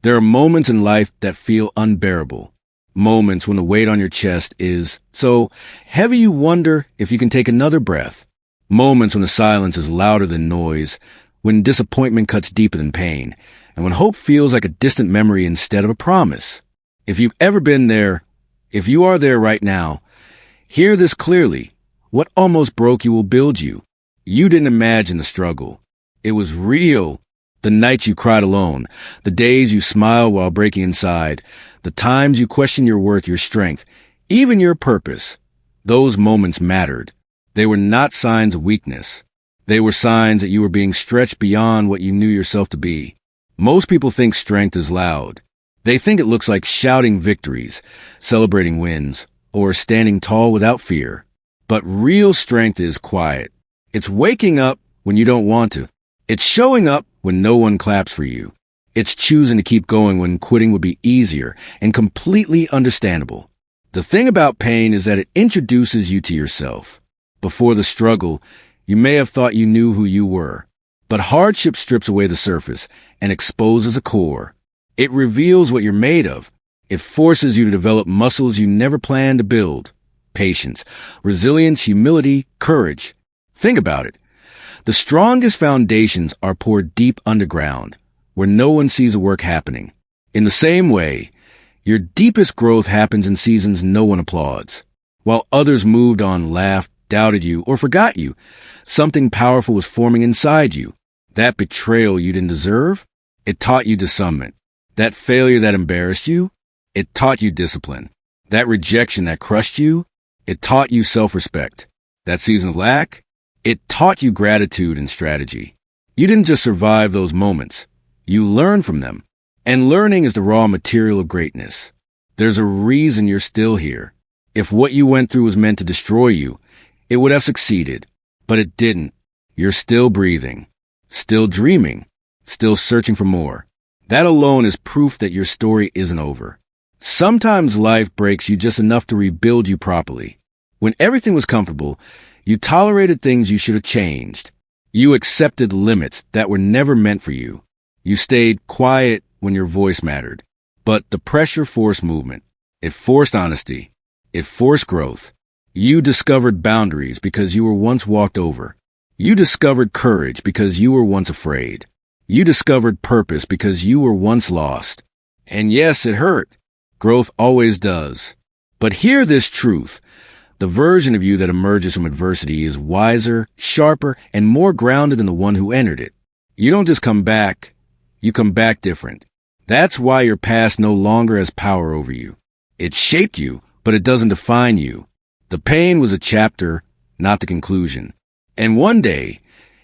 There are moments in life that feel unbearable. Moments when the weight on your chest is so heavy you wonder if you can take another breath. Moments when the silence is louder than noise, when disappointment cuts deeper than pain, and when hope feels like a distant memory instead of a promise. If you've ever been there, if you are there right now, hear this clearly. What almost broke you will build you. You didn't imagine the struggle. It was real. The nights you cried alone, the days you smiled while breaking inside, the times you questioned your worth, your strength, even your purpose. Those moments mattered. They were not signs of weakness. They were signs that you were being stretched beyond what you knew yourself to be. Most people think strength is loud. They think it looks like shouting victories, celebrating wins, or standing tall without fear. But real strength is quiet. It's waking up when you don't want to. It's showing up when no one claps for you. It's choosing to keep going when quitting would be easier and completely understandable. The thing about pain is that it introduces you to yourself. Before the struggle, you may have thought you knew who you were. But hardship strips away the surface and exposes a core. It reveals what you're made of. It forces you to develop muscles you never planned to build. Patience, resilience, humility, courage. Think about it. The strongest foundations are poured deep underground, where no one sees the work happening. In the same way, your deepest growth happens in seasons no one applauds. While others moved on, laughed, doubted you, or forgot you, something powerful was forming inside you. That betrayal you didn't deserve, it taught you discernment. That failure that embarrassed you, it taught you discipline. That rejection that crushed you, it taught you self-respect. That season of lack, it taught you gratitude and strategy. You didn't just survive those moments. You learned from them. And learning is the raw material of greatness. There's a reason you're still here. If what you went through was meant to destroy you, it would have succeeded. But it didn't. You're still breathing, still dreaming, still searching for more. That alone is proof that your story isn't over. Sometimes life breaks you just enough to rebuild you properly. When everything was comfortable, you tolerated things you should have changed. You accepted limits that were never meant for you. You stayed quiet when your voice mattered. But the pressure forced movement. It forced honesty. It forced growth. You discovered boundaries because you were once walked over. You discovered courage because you were once afraid. You discovered purpose because you were once lost. And yes, it hurt. Growth always does. But hear this truth. The version of you that emerges from adversity is wiser, sharper, and more grounded than the one who entered it. You don't just come back. You come back different. That's why your past no longer has power over you. It shaped you, but it doesn't define you. The pain was a chapter, not the conclusion. And one day,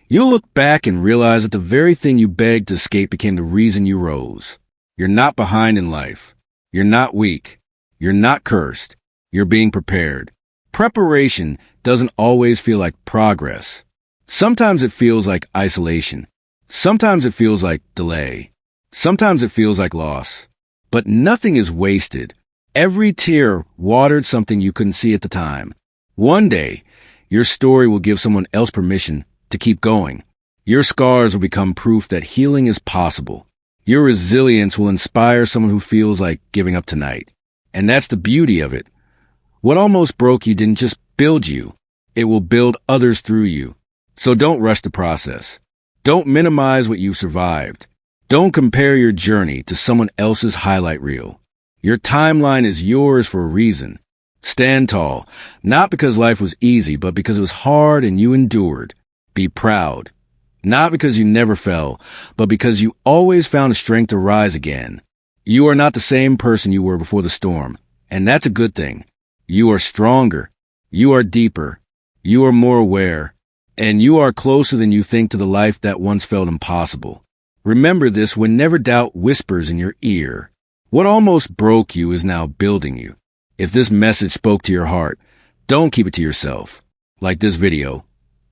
you'll look back and realize that the very thing you begged to escape became the reason you rose. You're not behind in life. You're not weak. You're not cursed. You're being prepared. Preparation doesn't always feel like progress. Sometimes it feels like isolation. Sometimes it feels like delay. Sometimes it feels like loss. But nothing is wasted. Every tear watered something you couldn't see at the time. One day, your story will give someone else permission to keep going. Your scars will become proof that healing is possible. Your resilience will inspire someone who feels like giving up tonight. And that's the beauty of it. What almost broke you didn't just build you. It will build others through you. So don't rush the process. Don't minimize what you've survived. Don't compare your journey to someone else's highlight reel. Your timeline is yours for a reason. Stand tall, not because life was easy, but because it was hard and you endured. Be proud, not because you never fell, but because you always found the strength to rise again. You are not the same person you were before the storm, and that's a good thing. You are stronger, you are deeper, you are more aware, and you are closer than you think to the life that once felt impossible. Remember this whenever doubt whispers in your ear. What almost broke you is now building you. If this message spoke to your heart, don't keep it to yourself. Like this video,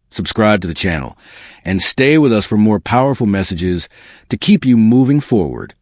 subscribe to the channel, and stay with us for more powerful messages to keep you moving forward.